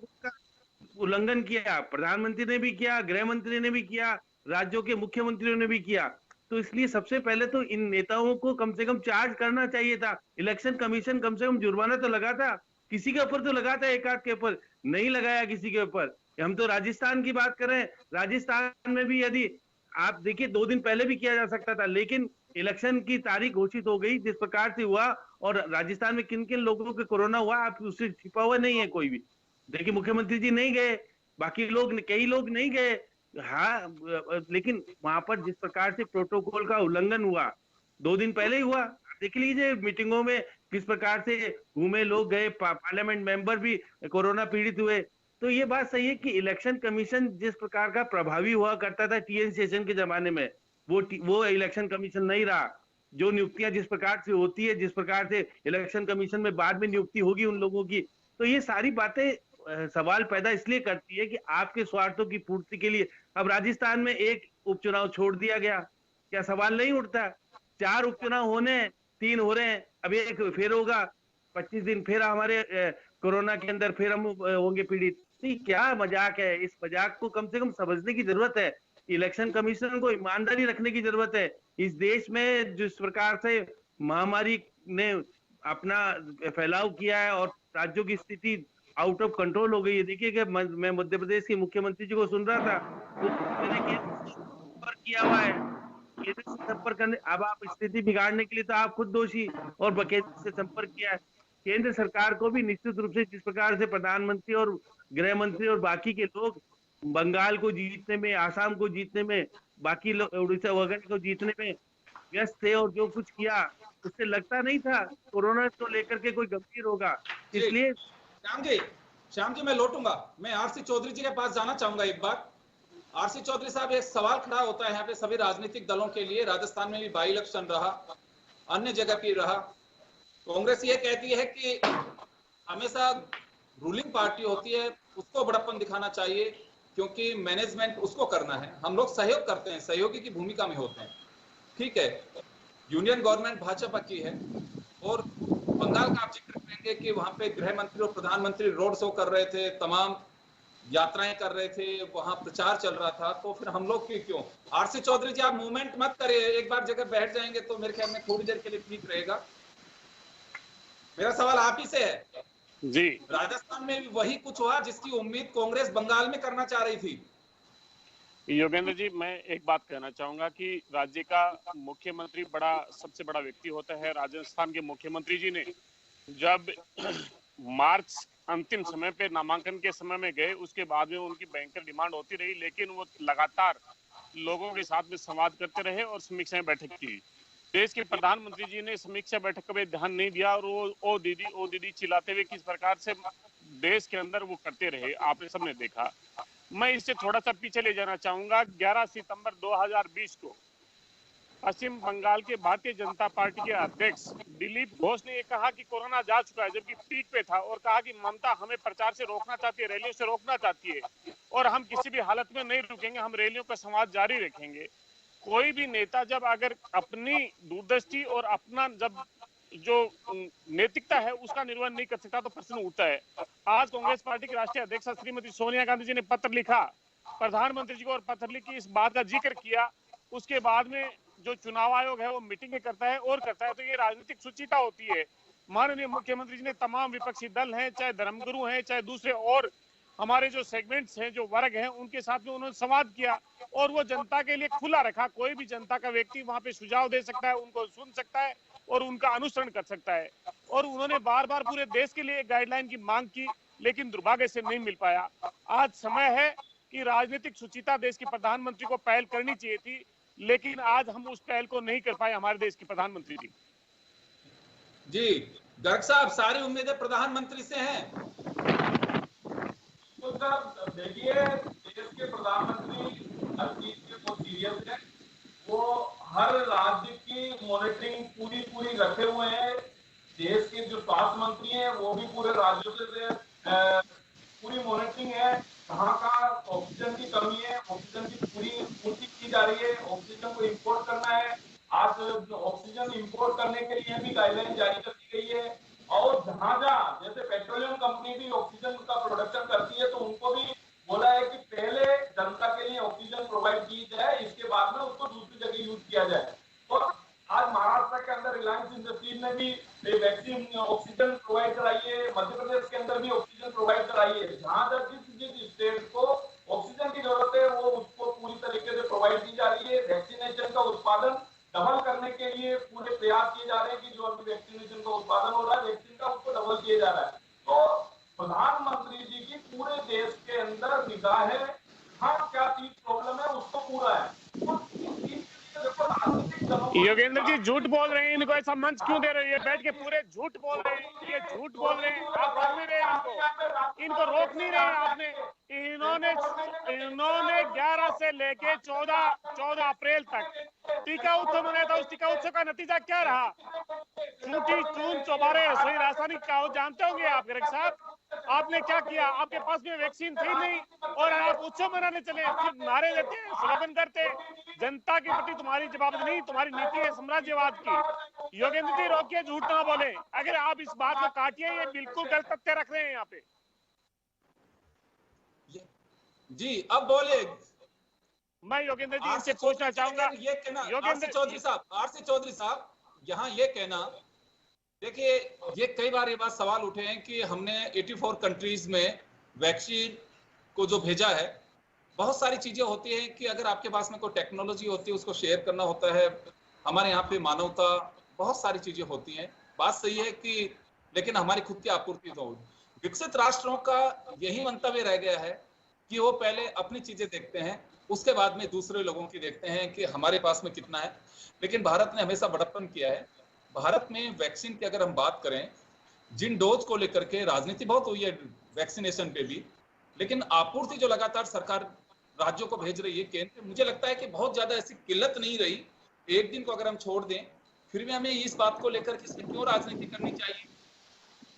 प्रोटोकॉल का उल्लंघन किया, प्रधानमंत्री ने भी किया, गृह मंत्री ने भी किया, राज्यों के मुख्यमंत्रियों ने भी किया। तो इसलिए सबसे पहले तो इन नेताओं को कम से कम चार्ज करना चाहिए था। इलेक्शन कमीशन कम से कम जुर्माना तो लगा था, किसी के ऊपर तो लगा था, एक आध के ऊपर नहीं लगाया किसी के ऊपर। हम तो राजस्थान की बात कर रहे हैं, राजस्थान में भी यदि आप देखिए 2 दिन पहले भी किया जा सकता था, लेकिन इलेक्शन की तारीख घोषित हो गई जिस प्रकार से हुआ, और राजस्थान में किन किन लोगों के कोरोना हुआ आप उससे छिपा हुआ नहीं है कोई भी। देखिए मुख्यमंत्री जी नहीं गए, बाकी लोग कई लोग नहीं गए। हाँ, लेकिन वहां पर जिस प्रकार से प्रोटोकॉल का उल्लंघन हुआ 2 दिन पहले ही हुआ, देख लीजिए मीटिंगों में किस प्रकार से घूमे लोग गए, पार्लियामेंट मेंबर भी कोरोना पीड़ित हुए। तो ये बात सही है कि इलेक्शन कमीशन जिस प्रकार का प्रभावी हुआ करता था टीएन सेशन के जमाने में, वो इलेक्शन कमीशन नहीं रहा। जो नियुक्तियां जिस प्रकार से होती है, जिस प्रकार से इलेक्शन कमीशन में बाद में नियुक्ति होगी उन लोगों की, तो ये सारी बातें सवाल पैदा इसलिए करती है कि आपके स्वार्थों की पूर्ति के लिए अब राजस्थान में एक उपचुनाव छोड़ दिया गया, क्या सवाल नहीं उठता? 4 उपचुनाव होने, 3 हो रहे हैं, अब एक फिर होगा, 25 दिन फिर हमारे कोरोना के अंदर फिर हम होंगे पीड़ित। तो ये क्या मजाक है? इस मजाक को कम से कम समझने की जरूरत है। इलेक्शन कमीशन को ईमानदारी रखने की जरूरत है। इस देश में जिस प्रकार से महामारी ने अपना फैलाव किया है और राज्यों की स्थिति आउट ऑफ कंट्रोल हो गई है। देखिए कि मैं मध्य प्रदेश के मुख्यमंत्री जी को सुन रहा था, तो मैंने संपर्क किया हुआ है, केंद्र से संपर्क करने, अब आप स्थिति बिगाड़ने के लिए तो आप खुद दोषी, और केंद्र से संपर्क किया है। केंद्र सरकार को भी निश्चित रूप से जिस प्रकार से प्रधानमंत्री और गृह मंत्री और बाकी के लोग बंगाल को जीतने में, आसाम को जीतने में, बाकी उड़ीसा वगैरह को जीतने में व्यस्त थे, और जो कुछ किया उससे लगता नहीं था कोरोना को लेकर के कोई गंभीर होगा। इसलिए श्याम जी मैं लौटूंगा, मैं आरसी चौधरी जी के पास जाना चाहूंगा एक बार। आरसी चौधरी साहब, एक सवाल खड़ा होता है यहाँ पे सभी राजनीतिक दलों के लिए, राजस्थान में भी बाई इलेक्शन रहा, अन्य जगह भी रहा। कांग्रेस ये कहती है कि हमेशा रूलिंग पार्टी होती है उसको बड़प्पन दिखाना चाहिए क्योंकि मैनेजमेंट उसको करना है, हम लोग सहयोग करते हैं, सहयोगी की भूमिका में होते हैं। ठीक है, यूनियन गवर्नमेंट भाजपा की है, और बंगाल का आप जिक्र करेंगे कि वहां पे गृह मंत्री और प्रधानमंत्री रोड शो कर रहे थे, तमाम यात्राएं कर रहे थे, वहां प्रचार चल रहा था, तो फिर हम लोग क्यों? आरसी चौधरी जी आप मूवमेंट मत करिए, एक बार जगह बैठ जाएंगे तो मेरे ख्याल में थोड़ी देर के लिए ठीक रहेगा। मेरा सवाल आप ही से है जी। राजस्थान में भी वही कुछ हुआ जिसकी उम्मीद कांग्रेस बंगाल में करना चाह रही थी। योगेंद्र जी, मैं एक बात कहना चाहूंगा कि राज्य का मुख्यमंत्री सबसे बड़ा व्यक्ति होता है। राजस्थान के मुख्यमंत्री जी ने जब मार्च अंतिम समय पे नामांकन के समय में गए, उसके बाद में उनकी भयंकर डिमांड होती रही, लेकिन वो लगातार लोगों के साथ में संवाद करते रहे और समीक्षा बैठक की। देश के प्रधानमंत्री जी ने समीक्षा बैठक पे ध्यान नहीं दिया और वो ओ दीदी चिल्लाते हुए किस प्रकार से देश के अंदर वो करते रहे, आपने सबने देखा। मैं इससे थोड़ा सा पीछे ले जाना चाहूंगा। 11 सितंबर 2020 को पश्चिम बंगाल के भारतीय जनता पार्टी के अध्यक्ष दिलीप घोष ने ये कहा कि कोरोना जा चुका है, जबकि पीक पे था, और कहा कि ममता हमें प्रचार से रोकना चाहती है, रैलियों से रोकना चाहती है, और हम किसी भी हालत में नहीं रुकेंगे, हम रैलियों का संवाद जारी रखेंगे। कोई भी नेता जब अगर अपनी दूरदृष्टि और अपना जब जो नैतिकता है उसका निर्वहन नहीं कर सकता तो प्रश्न उठता है। आज कांग्रेस पार्टी की राष्ट्रीय अध्यक्ष श्रीमती सोनिया गांधी जी ने पत्र लिखा प्रधानमंत्री जी को, और पत्र लिख के इस बात का जिक्र किया। उसके बाद में जो चुनाव आयोग है वो मीटिंग करता है और करता है, तो ये राजनीतिक सुचिता होती है। माननीय मुख्यमंत्री जी ने तमाम विपक्षी दल हैं, चाहे धर्मगुरु हैं, चाहे दूसरे और हमारे जो सेगमेंट्स हैं, जो वर्ग हैं, उनके साथ में उन्होंने संवाद किया और वो जनता के लिए खुला रखा। कोई भी जनता का व्यक्ति वहां पे सुझाव दे सकता है, उनको सुन सकता है और उनका अनुसरण कर सकता है। और उन्होंने बार बार पूरे देश के लिए एक गाइडलाइन की मांग की, लेकिन दुर्भाग्य से नहीं मिल पाया। आज समय है कि राजनीतिक सुचिता देश के प्रधानमंत्री को पहल करनी चाहिए थी, लेकिन आज हम उस पहल को नहीं कर पाए हमारे देश के प्रधानमंत्री जी। जी गर्ग साहब, सारी उम्मीदें प्रधानमंत्री से हैं। तो सर देखिए, देश के प्रधानमंत्री हर चीज के बहुत सीरियस है, वो हर राज्य की मॉनिटरिंग पूरी रखे हुए हैं। देश के जो स्वास्थ्य मंत्री हैं वो भी पूरे राज्यों से पूरी मॉनिटरिंग है। कहाँ का ऑक्सीजन की कमी है, ऑक्सीजन की पूरी पूर्ति की जा रही है, ऑक्सीजन को इंपोर्ट करना है। आज ऑक्सीजन इंपोर्ट करने के लिए भी गाइडलाइन जारी कर दी गई है, और जहां जैसे पेट्रोलियम कंपनी भी ऑक्सीजन का प्रोडक्शन करती है, तो उनको भी बोला है कि पहले जनता के लिए ऑक्सीजन प्रोवाइड की जाए, इसके बाद में उसको दूसरी जगह यूज किया जाए। और आज महाराष्ट्र के अंदर रिलायंस इंडस्ट्रीज ने भी वैक्सीन ऑक्सीजन प्रोवाइड कराई है, मध्य प्रदेश के अंदर भी ऑक्सीजन प्रोवाइड कराई है। जहां तक जिस स्टेट को ऑक्सीजन की जरूरत है वो उसको पूरी तरीके से प्रोवाइड की जा रही है। वैक्सीनेशन का उत्पादन डबल करने के लिए पूरे प्रयास किए जा रहे हैं कि जो अभी वैक्सीनेशन का उत्पादन हो रहा है वैक्सीन का, उसको डबल किया जा रहा है। तो प्रधानमंत्री जी की पूरे देश के अंदर निगाह है, हाँ क्या चीज प्रॉब्लम है उसको पूरा है। योगेंद्र जी झूठ बोल रहे हैं, इनको ऐसा मंच क्यों दे रहे हैं? ये बैठ के पूरे झूठ बोल रहे हैं, ये झूठ बोल रहे हैं, आप रोक नहीं रहे हैं इनको रोक नहीं रहे हैं आपने। इन्होंने 11 से लेके 14 अप्रैल तक टीका उत्सव मनाया था। उस टीका उत्सव का नतीजा क्या रहा? चूंटी चून चौबारे रसोई रासायनिक का जानते होंगे आप गर्ग साहब, आपने क्या किया? आपके पास में वैक्सीन थी नहीं और आप उत्सव मनाने चले, सिर्फ नारे देते हैं, स्लोगन करते। जनता के प्रति तुम्हारी जवाबदेही नहीं, तुम्हारी नीति है साम्राज्यवाद की। योगेंद्र जी रोकिए, झूठ ना बोले। अगर आप इस बात को काटिए, ये बिल्कुल गलत तथ्य रख रहे हैं यहाँ पे। जी अब बोले। मैं योगेंद्र जी से पूछना चाहूंगा, ये कहना आरसी चौधरी साहब यहाँ ये कहना, देखिए ये कई बार ये बात सवाल उठे हैं कि हमने 84 कंट्रीज में वैक्सीन को जो भेजा है, बहुत सारी चीजें होती हैं कि अगर आपके पास में कोई टेक्नोलॉजी होती है उसको शेयर करना होता है। हमारे यहाँ पे मानवता, बहुत सारी चीजें होती हैं। बात सही है कि लेकिन हमारी खुद की आपूर्ति तो विकसित राष्ट्रों का यही मंतव्य रह गया है कि वो पहले अपनी चीजें देखते हैं, उसके बाद में दूसरे लोगों की देखते हैं कि हमारे पास में कितना है। लेकिन भारत ने हमेशा बड़प्पन किया है। भारत में वैक्सीन की अगर हम बात करें, जिन डोज को लेकर के राजनीति बहुत हुई है वैक्सीनेशन पे भी, लेकिन आपूर्ति जो लगातार सरकार राज्यों को भेज रही है केंद्र, मुझे लगता है कि बहुत ज्यादा ऐसी किल्लत नहीं रही। एक दिन को अगर हम छोड़ दें, फिर भी हमें इस बात को लेकर के क्यों राजनीति करनी चाहिए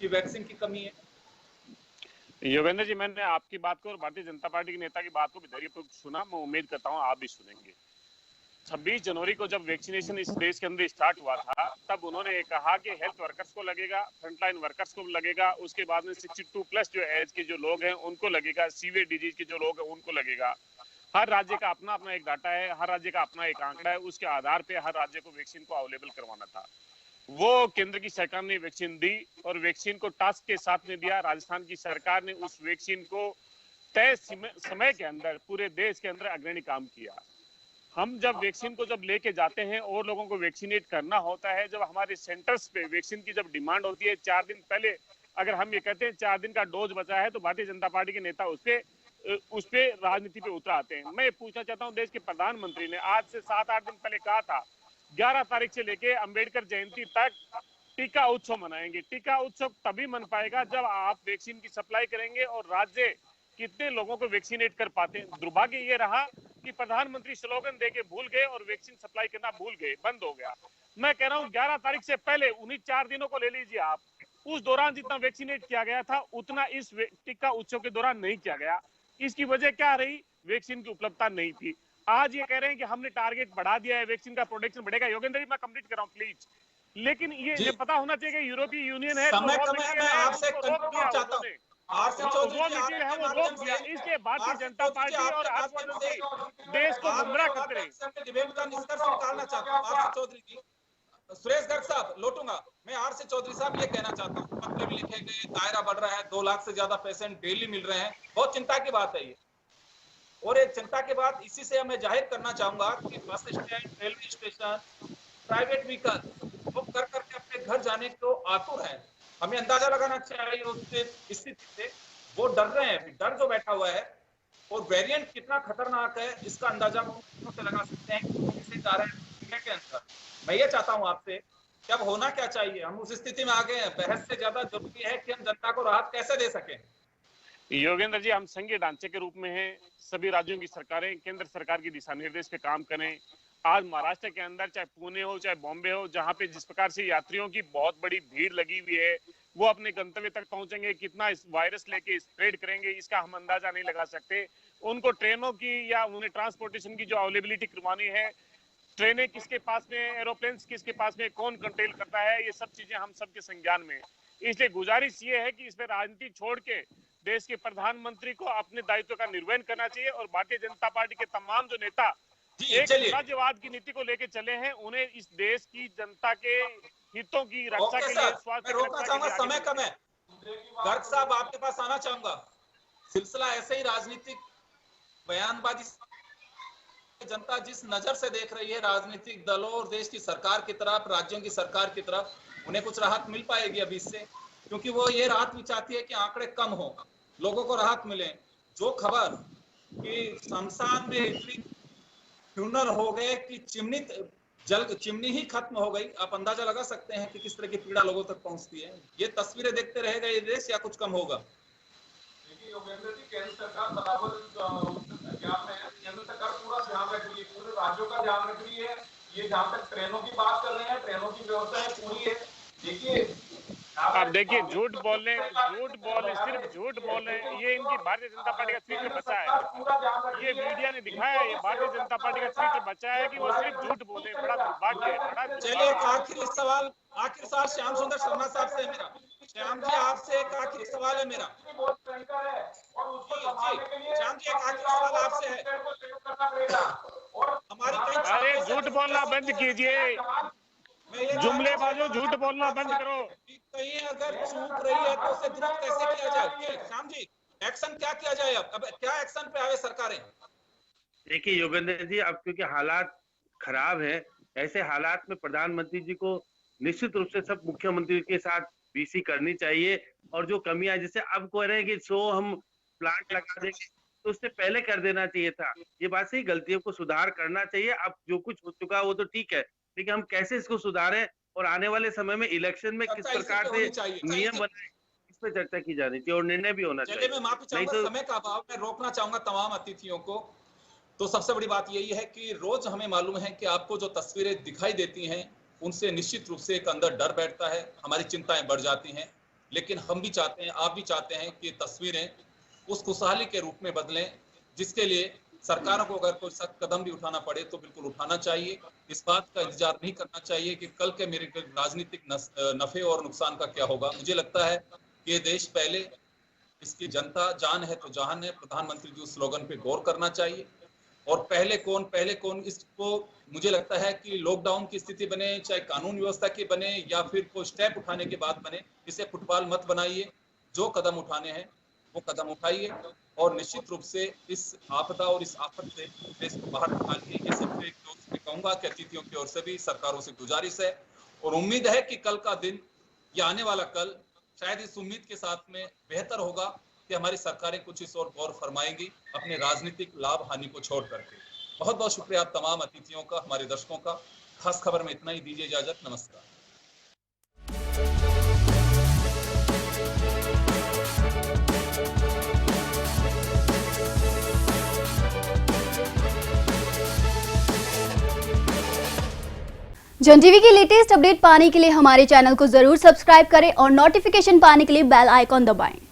कि वैक्सीन की कमी है। योगेंद्र जी, मैंने आपकी बात को और भारतीय जनता पार्टी के नेता की बात को भी धैर्यपूर्वक सुना। मैं उम्मीद करता हूं आप भी सुनेंगे। 26 जनवरी को जब वैक्सीनेशन इस देश के अंदर स्टार्ट हुआ था, तब उन्होंने कहा कि हेल्थ वर्कर्स को लगेगा, फ्रंटलाइन वर्कर्स को लगेगा, उसके बाद में 62+ जो एज के जो लोग हैं उनको लगेगा, सीवियर डिजीज के जो लोग हैं उनको लगेगा। हर राज्य का अपना अपना एक डाटा है, हर राज्य का अपना एक आंकड़ा है, उसके आधार पर हर राज्य को वैक्सीन को अवेलेबल करवाना था। वो केंद्र की सरकार ने वैक्सीन दी और वैक्सीन को टास्क के साथ में दिया। राजस्थान की सरकार ने उस वैक्सीन को तय समय के अंदर पूरे देश के अंदर अग्रणी काम किया। हम जब वैक्सीन को लेके जाते हैं और लोगों को वैक्सीनेट करना होता है, जब हमारे सेंटर्स पे वैक्सीन की जब डिमांड होती है 4 दिन पहले, अगर हम ये कहते हैं 4 दिन का डोज बचा है, तो भारतीय जनता पार्टी के नेता उस पे राजनीति पे उतर आते हैं। मैं पूछना चाहता हूँ, देश के प्रधानमंत्री ने आज से 7-8 दिन पहले कहा था 11 तारीख से लेके अंबेडकर जयंती तक टीका उत्सव मनाएंगे। टीका उत्सव तभी मन पाएगा जब आप वैक्सीन की सप्लाई करेंगे और राज्य कितने लोगों को वैक्सीनेट कर पाते हैं। दुर्भाग्य ये रहा कि प्रधानमंत्री स्लोगन देके भूल गए और वैक्सीन सप्लाई करना भूल गए, बंद हो गया। मैं कह रहा हूँ 11 तारीख से पहले उन्हीं 4 दिनों को ले लीजिए आप, उस दौरान जितना वैक्सीनेट किया गया था उतना इस टीका उत्सव के दौरान नहीं किया गया। इसकी वजह क्या रही? वैक्सीन की उपलब्धता नहीं थी। आज ये कह रहे हैं कि हमने टारगेट बढ़ा दिया है, वैक्सीन का प्रोडक्शन बढ़ेगा। योगेंद्र जी मैं कंप्लीट कर रहा हूँ प्लीज। लेकिन ये पता होना चाहिए कि यूरोपीय यूनियन है, समय कम है, मैं आपसे कंक्लूड चाहता हूं। आरसी चौधरी वो मटेरियल है वो रोक दिया। इसलिए भारतीय जनता पार्टी और हर्षवर्धन जी देश को गुमराह करते रहे। डिबेट का निष्कर्ष निकालना चाहता हूं। आरसी चौधरी जी, सुरेश गर्ग साहब लौटूंगा। मैं आरसी चौधरी साहब ये कहना चाहता हूँ, पत्र भी लिखे गए, दायरा बढ़ रहा है, 2 लाख से ज्यादा पेशेंट डेली मिल रहे हैं, बहुत चिंता की बात है ये। और एक चिंता के बाद इसी से मैं जाहिर करना चाहूंगा कि bus stand, railway station, private vehicle book कर करके अपने घर जाने को आतुर है। हमें अंदाजा लगाना चाहिए उससे स्थिति से, वो डर रहे हैं। डर जो बैठा हुआ है और वेरिएंट कितना खतरनाक है इसका अंदाजा हम से लगा सकते हैं कि जा रहे हैं के अंदर। मैं ये चाहता हूं आपसे कि अब होना क्या चाहिए, हम उस स्थिति में आ गए हैं। बहस से ज्यादा जरूरी है कि हम जनता को राहत कैसे दे सकें। योगेंद्र जी, हम संघीय ढांचे के रूप में हैं, सभी राज्यों की सरकारें केंद्र सरकार की दिशा निर्देश पे काम करें। आज महाराष्ट्र के अंदर चाहे पुणे हो चाहे बॉम्बे हो, जहां पे जिस प्रकार से यात्रियों की बहुत बड़ी भीड़ लगी हुई है, वो अपने गंतव्य तक पहुंचेंगे, कितना इस वायरस लेके स्प्रेड करेंगे इसका हम अंदाजा नहीं लगा सकते। उनको ट्रेनों की या उन्हें ट्रांसपोर्टेशन की जो अवेलेबिलिटी करवानी है, ट्रेनें किसके पास में, एरोप्लेन किसके पास में, कौन कंट्रोल करता है, ये सब चीजें हम सबके संज्ञान में। इसलिए गुजारिश ये है कि इसमें राजनीति छोड़ के देश के प्रधानमंत्री को अपने दायित्व का निर्वहन करना चाहिए और भारतीय जनता पार्टी के तमाम जो नेता एक राज्यवाद की नीति को लेकर चले हैं, उन्हें इस देश की जनता के हितों की रक्षा के लिए स्वास्थ्य रोकना चाहूंगा, समय कम है। गर्ग साहब आपके पास आना चाहूंगा। सिलसिला ऐसे ही राजनीतिक बयानबाजी जनता जिस नजर से देख रही है राजनीतिक दलों और देश की सरकार की तरफ, राज्यों की सरकार की तरफ, उन्हें कुछ राहत मिल पाएगी अभी इससे, क्योंकि वो ये राहत भी चाहती है कि आंकड़े कम हो, लोगों को राहत मिले। जो खबर कि शमशान में इतनी फ्यूनल हो गए कि चिमनी ही खत्म हो गई, आप अंदाजा लगा सकते हैं कि किस तरह की पीड़ा लोगों तक पहुंचती है। ये तस्वीरें देखते रहेगा ये देश या कुछ कम होगा? देखिए योगेंद्र जी, केंद्र सरकार बराबर ध्यान में है, केंद्र सरकार पूरा ध्यान रख रही है, पूरे राज्यों का ध्यान रख रही है। ये जहाँ तक ट्रेनों की बात कर रहे हैं, ट्रेनों की व्यवस्था है पूरी है। देखिए आप देखिए झूठ बोलने सिर्फ झूठ बोलने, ये इनकी भारतीय जनता पार्टी का ट्वीट बचा है। ये मीडिया ने दिखाया है, ये भारतीय जनता पार्टी का ट्वीट बचा है कि वो सिर्फ झूठ बोले। बड़ा दुर्भाग्य है। चलिए एक आखिरी सवाल श्याम सुंदर शर्मा साहब से मेरा, श्याम जी आपसे एक आखिरी सवाल है मेरा। श्याम जी एक आखिरी सवाल आपसे है। अरे झूठ बोलना बंद कीजिए, जुमलेबाजों झूठ बोलना बंद करो। कहीं अगर चूक रही है तो उसे दुरुस्त कैसे किया जाए? श्याम जी एक्शन क्या किया जाए? अब क्या एक्शन पे आवे सरकारें? देखिए योगेंद्र जी, अब क्योंकि हालात खराब है, ऐसे हालात में प्रधानमंत्री जी को निश्चित रूप से सब मुख्यमंत्री के साथ बीसी करनी चाहिए। और जो कमियां जैसे अब कह रहे हैं कि 100 हम प्लांट लगा देंगे, तो उससे पहले कर देना चाहिए था। ये बात सही, गलतियों को सुधार करना चाहिए। अब जो कुछ हो चुका वो तो ठीक है, लेकिन हम कैसे इसको सुधारें और आने वाले समय में इलेक्शन में किस प्रकार से नियम बनाए, इस पर चर्चा की जानी चाहिए और निर्णय भी होना चाहिए। मैं माफी चाहूंगा, समय का अभाव में रोकना चाहूंगा तमाम अतिथियों को। तो सबसे बड़ी बात यही है कि रोज हमें मालूम है कि आपको जो तस्वीरें दिखाई देती हैं उनसे निश्चित रूप से एक अंदर डर बैठता है, हमारी चिंताएं बढ़ जाती हैं। लेकिन हम भी चाहते हैं, आप भी चाहते हैं कि तस्वीरें उस खुशहाली के रूप में बदलें, जिसके लिए सरकारों को अगर कोई सख्त कदम भी उठाना पड़े तो बिल्कुल उठाना चाहिए। इस बात का इंतजार नहीं करना चाहिए कि कल के मेरे राजनीतिक नफे और नुकसान का क्या होगा। मुझे लगता है कि ये देश पहले, इसकी जनता जान है तो जहान है, प्रधानमंत्री जी उस स्लोगन पे गौर करना चाहिए। और पहले कौन, इसको मुझे लगता है कि लॉकडाउन की स्थिति बने, चाहे कानून व्यवस्था की बने या फिर कोई स्टेप उठाने के बाद बने, इसे फुटबॉल मत बनाइए। जो कदम उठाने हैं वो कदम उठाइए और निश्चित रूप से इस आपदा और इस आफत से देश को बाहर निकालिए। ये सबसे मैं कहूंगा कि अतिथियों की ओर से भी सरकारों से गुजारिश है और उम्मीद है कि कल का दिन या आने वाला कल शायद इस उम्मीद के साथ में बेहतर होगा कि हमारी सरकारें कुछ इस और गौर फरमाएंगी अपने राजनीतिक लाभ हानि को छोड़ करके। बहुत बहुत शुक्रिया आप तमाम अतिथियों का, हमारे दर्शकों का। खास खबर में इतना ही, दीजिए इजाजत, नमस्कार। जन टीवी की लेटेस्ट अपडेट पाने के लिए हमारे चैनल को जरूर सब्सक्राइब करें और नोटिफिकेशन पाने के लिए बेल आइकॉन दबाएं।